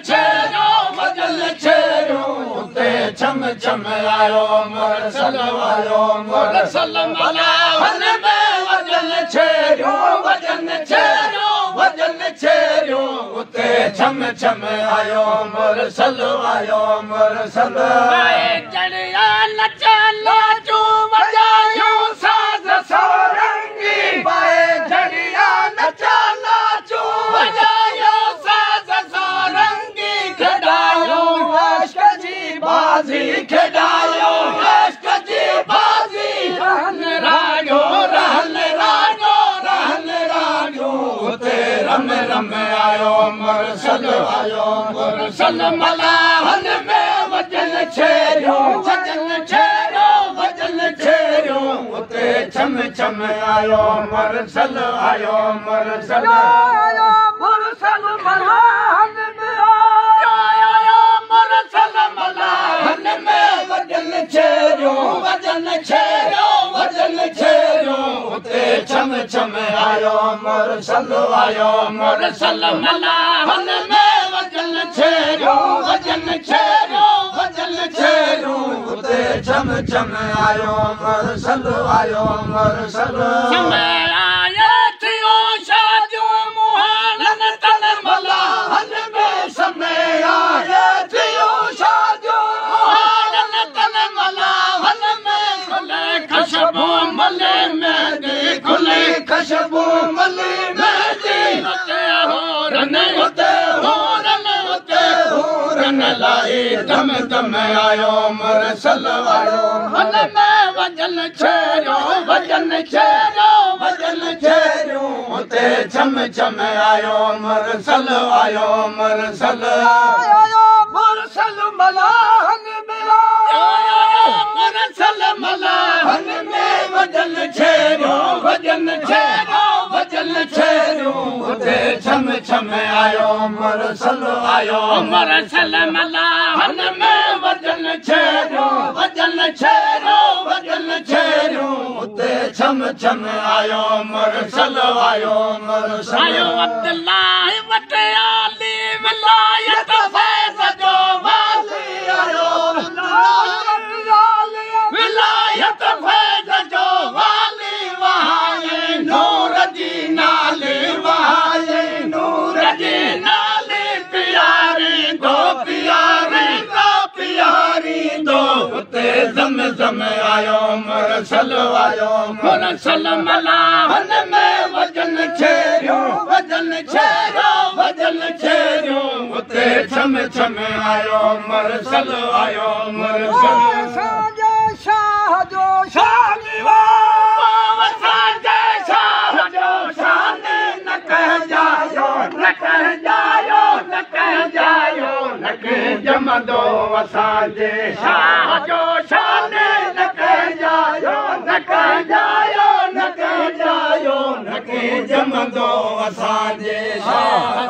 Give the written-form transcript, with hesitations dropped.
छेड़ो वजन छेड़ो उते छम छम आयो मुरसल आयो मुरसल मला हन में वजन छेड़ो वजन छेड़ो उते छम छम आयो मुरसल जड़िया नचा नाचो वजायो साज सोरंगी बाए जड़िया नचा नाचो वजायो साज सोरंगी खड़ायो अश्क जी बाजी खड़ायो अश्क जी बाजी रहन रागो उते रम रम आयो मुरसल मला हन में वजन छेड़ो वजन छेड़ो उते छम छम आयो मुरसल मला हन में आयो मुरसल मला हन में वजन छेड़ो उते छम छम आयो मुरसल मला हन में वजन छेड़ो उते छम छम आयो मुरसल समय आयो थियो शाजो मुहानन तन मला हन में समय आयो थियो शाजो मुहानन तन मला हन में खुले खशबो मले मेहंदी खुले खशबो मले मेहंदी उते होरन लाई दम दम आयो मुरसल हन में वजन छेड़ो उते छम छम आयो मुरसल मला हन में आयो मुरसल मला हन में वजन छेड़ो उते छम छम आयो मुरसल मला हन में वजन छेड़ो उते छम छम आयो मुरसल आयो अब्दुल्ला वटे आली विलायत फैज़ जो वाली आयो विलायत फैज़ जो वाली वहाए नूर जी नाले प्यारी दो उते जम आयो मुरसल मला हन में वजन छेड़ो उते छम छम आयो मुरसल शाह जो शान न कह जायो न कह जमदो असांजे शाह जो शान न कह जायो न कह जमदो असांजे शाह